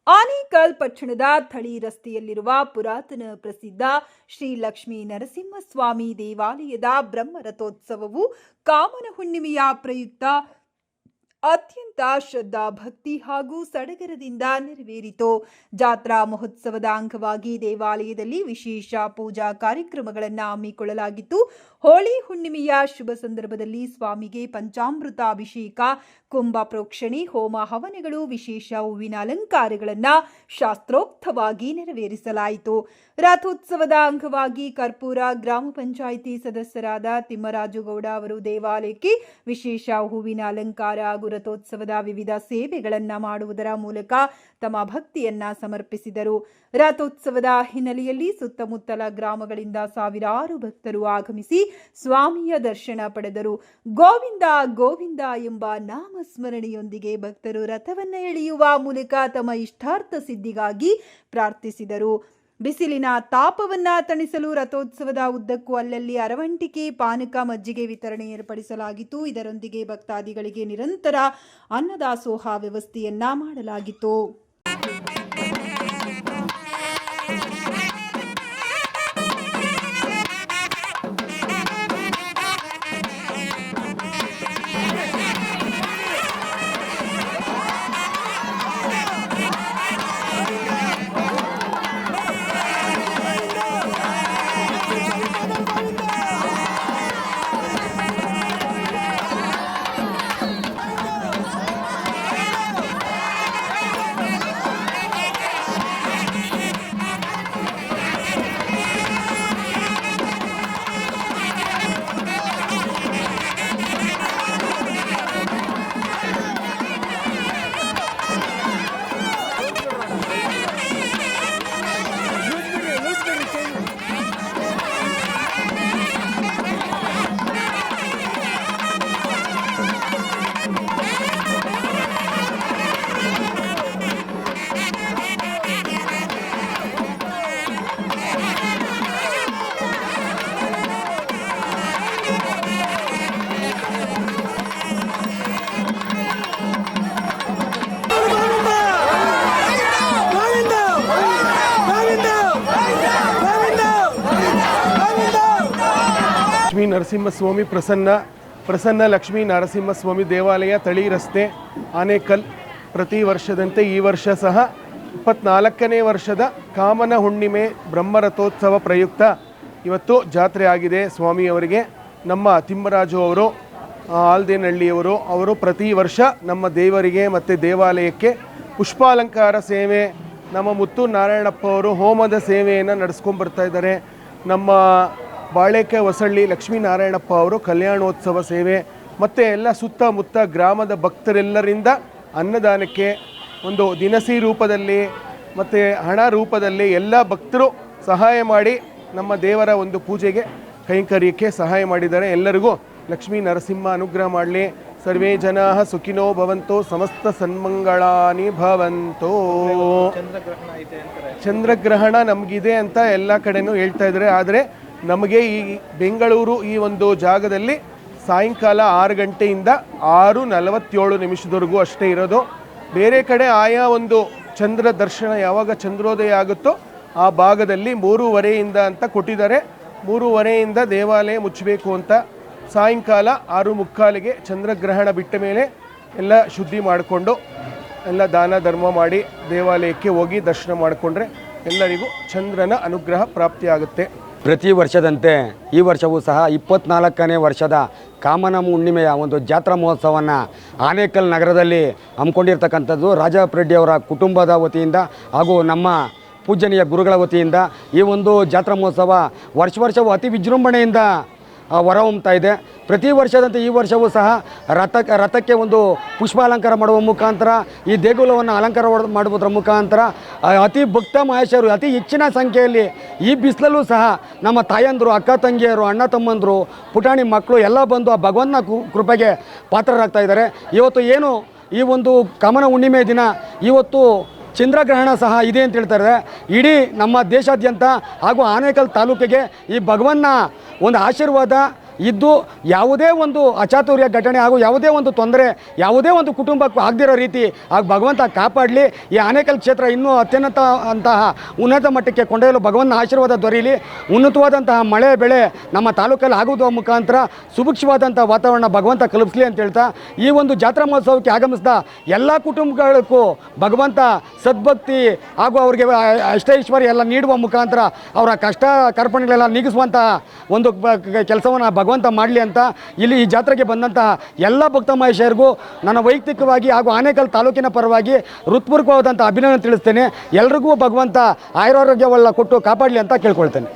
ಆನೇಕಲ್ ಪಟ್ಟಣದ ಥಳಿ ರಸ್ತೆಯಲ್ಲಿರುವ ಪುರಾತನ ಪ್ರಸಿದ್ಧ ಶ್ರೀ ಲಕ್ಷ್ಮೀ ನರಸಿಂಹಸ್ವಾಮಿ ದೇವಾಲಯದ ಬ್ರಹ್ಮರಥೋತ್ಸವವು ಕಾಮನ ಹುಣ್ಣಿಮೆಯ ಪ್ರಯುಕ್ತ ಅತ್ಯಂತ ಶ್ರದ್ಧಾ ಭಕ್ತಿ ಹಾಗೂ ಸಡಗರದಿಂದ ನೆರವೇರಿತು. ಜಾತ್ರಾ ಮಹೋತ್ಸವದ ಅಂಗವಾಗಿ ದೇವಾಲಯದಲ್ಲಿ ವಿಶೇಷ ಪೂಜಾ ಕಾರ್ಯಕ್ರಮಗಳನ್ನು ಹಮ್ಮಿಕೊಳ್ಳಲಾಗಿತ್ತು. ಹೋಳಿ ಹುಣ್ಣಿಮೆಯ ಶುಭ ಸಂದರ್ಭದಲ್ಲಿ ಸ್ವಾಮಿಗೆ ಪಂಚಾಮೃತ ಅಭಿಷೇಕ, ಕುಂಭ ಪ್ರೋಕ್ಷಣೆ, ಹೋಮ ಹವನಗಳು, ವಿಶೇಷ ಹೂವಿನ ಅಲಂಕಾರಗಳನ್ನು ಶಾಸ್ತ್ರೋಕ್ತವಾಗಿ ನೆರವೇರಿಸಲಾಯಿತು. ರಥೋತ್ಸವದ ಅಂಗವಾಗಿ ಕರ್ಪೂರ ಗ್ರಾಮ ಪಂಚಾಯಿತಿ ಸದಸ್ಯರಾದ ತಿಮ್ಮರಾಜುಗೌಡ ಅವರು ದೇವಾಲಯಕ್ಕೆ ವಿಶೇಷ ಹೂವಿನ ಅಲಂಕಾರ ಹಾಗೂ ರಥೋತ್ಸವದ ವಿವಿಧ ಸೇವೆಗಳನ್ನು ಮಾಡುವುದರ ಮೂಲಕ ತಮ್ಮ ಭಕ್ತಿಯನ್ನ ಸಮರ್ಪಿಸಿದರು. ರಥೋತ್ಸವದ ಹಿನ್ನೆಲೆಯಲ್ಲಿ ಸುತ್ತಮುತ್ತಲ ಗ್ರಾಮಗಳಿಂದ ಸಾವಿರಾರು ಭಕ್ತರು ಆಗಮಿಸಿ ಸ್ವಾಮಿಯ ದರ್ಶನ ಪಡೆದರು. ಗೋವಿಂದ ಗೋವಿಂದ ಎಂಬ ನಾಮಸ್ಮರಣೆಯೊಂದಿಗೆ ಭಕ್ತರು ರಥವನ್ನು ಎಳೆಯುವ ಮೂಲಕ ತಮ್ಮ ಇಷ್ಟಾರ್ಥ ಸಿದ್ಧಿಗಾಗಿ ಪ್ರಾರ್ಥಿಸಿದರು. ಬಿಸಿಲಿನ ತಾಪವನ್ನ ತಣಿಸಲು ರಥೋತ್ಸವದ ಉದ್ದಕ್ಕೂ ಅಲ್ಲಲ್ಲಿ ಅರವಂಟಿಕೆ, ಪಾನಕ, ಮಜ್ಜಿಗೆ ವಿತರಣೆ ಏರ್ಪಡಿಸಲಾಗಿತ್ತು. ಇದರೊಂದಿಗೆ ಭಕ್ತಾದಿಗಳಿಗೆ ನಿರಂತರ ಅನ್ನದಾಸೋಹ ವ್ಯವಸ್ಥೆಯನ್ನ ಮಾಡಲಾಗಿತ್ತು. ಲಕ್ಷ್ಮೀ ನರಸಿಂಹಸ್ವಾಮಿ ಪ್ರಸನ್ನ ಲಕ್ಷ್ಮೀ ನರಸಿಂಹಸ್ವಾಮಿ ದೇವಾಲಯ ಥಳಿ ರಸ್ತೆ ಆನೇಕಲ್. ಪ್ರತಿ ವರ್ಷದಂತೆ ಈ ವರ್ಷ ಸಹ 24ನೇ ವರ್ಷದ ಕಾಮನ ಹುಣ್ಣಿಮೆ ಬ್ರಹ್ಮರಥೋತ್ಸವ ಪ್ರಯುಕ್ತ ಇವತ್ತು ಜಾತ್ರೆ ಆಗಿದೆ. ಸ್ವಾಮಿಯವರಿಗೆ ನಮ್ಮ ತಿಮ್ಮರಾಜು ಅವರು ಆಲ್ದೇನಹಳ್ಳಿಯವರು ಅವರು ಪ್ರತಿ ವರ್ಷ ನಮ್ಮ ದೇವರಿಗೆ ಮತ್ತು ದೇವಾಲಯಕ್ಕೆ ಪುಷ್ಪಾಲಂಕಾರ ಸೇವೆ, ನಮ್ಮ ಮುತ್ತು ನಾರಾಯಣಪ್ಪ ಅವರು ಹೋಮದ ಸೇವೆಯನ್ನು ನಡೆಸ್ಕೊಂಡ್ಬರ್ತಾ ಇದ್ದಾರೆ. ನಮ್ಮ ಬಾಳೆಕೆ ಹೊಸಳ್ಳಿ ಲಕ್ಷ್ಮೀನಾರಾಯಣಪ್ಪ ಅವರು ಕಲ್ಯಾಣೋತ್ಸವ ಸೇವೆ ಮತ್ತು ಎಲ್ಲ ಸುತ್ತಮುತ್ತ ಗ್ರಾಮದ ಭಕ್ತರೆಲ್ಲರಿಂದ ಅನ್ನದಾನಕ್ಕೆ ಒಂದು ದಿನಸಿ ರೂಪದಲ್ಲಿ ಮತ್ತು ಹಣ ರೂಪದಲ್ಲಿ ಎಲ್ಲ ಭಕ್ತರು ಸಹಾಯ ಮಾಡಿ ನಮ್ಮ ದೇವರ ಒಂದು ಪೂಜೆಗೆ ಕೈಂಕರ್ಯಕ್ಕೆ ಸಹಾಯ ಮಾಡಿದ್ದಾರೆ. ಎಲ್ಲರಿಗೂ ಲಕ್ಷ್ಮೀ ನರಸಿಂಹ ಅನುಗ್ರಹ ಮಾಡಲಿ. ಸರ್ವೇ ಜನಾ ಸುಖಿನೋ ಭವಂತೋ, ಸಮಸ್ತ ಸನ್ಮಂಗಳಾನಿ ಭವಂತೋ. ಚಂದ್ರಗ್ರಹಣ ನಮಗಿದೆ ಅಂತ ಎಲ್ಲ ಕಡೆನೂ ಹೇಳ್ತಾ ಇದ್ದಾರೆ. ಆದರೆ ನಮಗೆ ಈ ಬೆಂಗಳೂರು ಈ ಒಂದು ಜಾಗದಲ್ಲಿ ಸಾಯಂಕಾಲ 6 ಗಂಟೆಯಿಂದ 6:47 ಅಷ್ಟೇ ಇರೋದು. ಬೇರೆ ಕಡೆ ಆಯಾ ಒಂದು ಚಂದ್ರ ದರ್ಶನ ಯಾವಾಗ ಚಂದ್ರೋದಯ ಆಗುತ್ತೋ ಆ ಭಾಗದಲ್ಲಿ 3:15 ಅಂತ ಕೊಟ್ಟಿದ್ದಾರೆ. 3:15 ದೇವಾಲಯ ಮುಚ್ಚಬೇಕು ಅಂತ. ಸಾಯಂಕಾಲ 6:45 ಚಂದ್ರಗ್ರಹಣ ಬಿಟ್ಟ ಮೇಲೆ ಎಲ್ಲ ಶುದ್ಧಿ ಮಾಡಿಕೊಂಡು ಎಲ್ಲ ದಾನ ಧರ್ಮ ಮಾಡಿ ದೇವಾಲಯಕ್ಕೆ ಹೋಗಿ ದರ್ಶನ ಮಾಡಿಕೊಂಡ್ರೆ ಎಲ್ಲರಿಗೂ ಚಂದ್ರನ ಅನುಗ್ರಹ ಪ್ರಾಪ್ತಿಯಾಗುತ್ತೆ. ಪ್ರತಿ ವರ್ಷದಂತೆ ಈ ವರ್ಷವೂ ಸಹ 24ನೇ ವರ್ಷದ ಕಾಮನ ಹುಣ್ಣಿಮೆಯ ಒಂದು ಜಾತ್ರಾ ಮಹೋತ್ಸವವನ್ನು ಆನೇಕಲ್ ನಗರದಲ್ಲಿ ಹಮ್ಮಿಕೊಂಡಿರ್ತಕ್ಕಂಥದ್ದು ರಾಜಪ್ಪ ರೆಡ್ಡಿ ಅವರ ಕುಟುಂಬದ ವತಿಯಿಂದ ಹಾಗೂ ನಮ್ಮ ಪೂಜನೀಯ ಗುರುಗಳ ವತಿಯಿಂದ ಈ ಒಂದು ಜಾತ್ರಾ ಮಹೋತ್ಸವ ವರ್ಷವೂ ಅತಿ ವಿಜೃಂಭಣೆಯಿಂದ ಹೊರಹೊಮ್ಮುತ್ತಾ ಇದೆ. ಪ್ರತಿ ವರ್ಷದಂತೆ ಈ ವರ್ಷವೂ ಸಹ ರಥಕ್ಕೆ ಒಂದು ಪುಷ್ಪಾಲಂಕಾರ ಮಾಡುವ ಮುಖಾಂತರ ಈ ದೇಗುಲವನ್ನು ಅಲಂಕಾರ ಮಾಡುವುದರ ಮುಖಾಂತರ ಅತಿ ಭಕ್ತ ಮಹೇಶರು ಅತಿ ಹೆಚ್ಚಿನ ಸಂಖ್ಯೆಯಲ್ಲಿ ಈ ಬಿಸಿಲಲ್ಲೂ ಸಹ ನಮ್ಮ ತಾಯಂದರು, ಅಕ್ಕ ತಂಗಿಯರು, ಅಣ್ಣ ತಮ್ಮಂದರು, ಪುಟಾಣಿ ಮಕ್ಕಳು ಎಲ್ಲ ಬಂದು ಆ ಭಗವಂತನ ಕೃಪೆಗೆ ಪಾತ್ರರಾಗ್ತಾ ಇದ್ದಾರೆ. ಇವತ್ತು ಏನು ಈ ಒಂದು ಕಾಮನ ಹುಣ್ಣಿಮೆ ದಿನ ಇವತ್ತು ಚಂದ್ರಗ್ರಹಣ ಸಹ ಇದೆ ಅಂತ ಹೇಳ್ತಾರೆ. ಇಡೀ ನಮ್ಮ ದೇಶಾದ್ಯಂತ ಹಾಗೂ ಆನೇಕಲ್ ತಾಲೂಕಿಗೆ ಈ ಭಗವನ್ನ ಒಂದು ಆಶೀರ್ವಾದ ಇದ್ದು ಯಾವುದೇ ಒಂದು ಅಚಾತುರ್ಯ ಘಟನೆ ಹಾಗೂ ಯಾವುದೇ ಒಂದು ತೊಂದರೆ ಯಾವುದೇ ಒಂದು ಕುಟುಂಬಕ್ಕೂ ಆಗದಿರೋ ರೀತಿ ಆಗ ಭಗವಂತ ಕಾಪಾಡಲಿ. ಈ ಆನೇಕಲ್ ಕ್ಷೇತ್ರ ಇನ್ನೂ ಅತ್ಯುನ್ನತ ಉನ್ನತ ಮಟ್ಟಕ್ಕೆ ಕೊಂಡೊಯ್ಯಲು ಭಗವಂತನ ಆಶೀರ್ವಾದ ದೊರೆಯಲಿ. ಉನ್ನತವಾದಂತಹ ಮಳೆ ಬೆಳೆ ನಮ್ಮ ತಾಲೂಕಲ್ಲಿ ಆಗುವುದರ ಮುಖಾಂತರ ಸುಭಿಕ್ಷವಾದಂಥ ವಾತಾವರಣ ಭಗವಂತ ಕಲ್ಪಿಸಲಿ ಅಂತ ಹೇಳ್ತಾ, ಈ ಒಂದು ಜಾತ್ರಾ ಮಹೋತ್ಸವಕ್ಕೆ ಆಗಮಿಸಿದ ಎಲ್ಲ ಕುಟುಂಬಗಳಿಗೂ ಭಗವಂತ ಸದ್ಭಕ್ತಿ ಹಾಗೂ ಅವರಿಗೆ ಅಷ್ಟೈಶ್ವರ್ಯ ಎಲ್ಲ ನೀಡುವ ಮುಖಾಂತರ ಅವರ ಕಷ್ಟ ಕಾರ್ಪಣ್ಯಗಳೆಲ್ಲ ನೀಗಿಸುವಂಥ ಒಂದು ಕೆಲಸವನ್ನು ಭಗವಂತ ಮಾಡಲಿ ಅಂತ ಇಲ್ಲಿ ಈ ಜಾತ್ರೆಗೆ ಬಂದಂತಹ ಎಲ್ಲ ಭಕ್ತ ಮಹೇಶರಿಗೂ ನನ್ನ ವೈಯಕ್ತಿಕವಾಗಿ ಹಾಗೂ ಆನೇಕಲ್ ತಾಲೂಕಿನ ಪರವಾಗಿ ಹೃತ್ಪೂರ್ವಕವಾದಂಥ ಅಭಿನಂದನೆ ತಿಳಿಸ್ತೇನೆ. ಎಲ್ರಿಗೂ ಭಗವಂತ ಆಯುರಾರೋಗ್ಯವೆಲ್ಲ ಕೊಟ್ಟು ಕಾಪಾಡಲಿ ಅಂತ ಕೇಳ್ಕೊಳ್ತೇನೆ.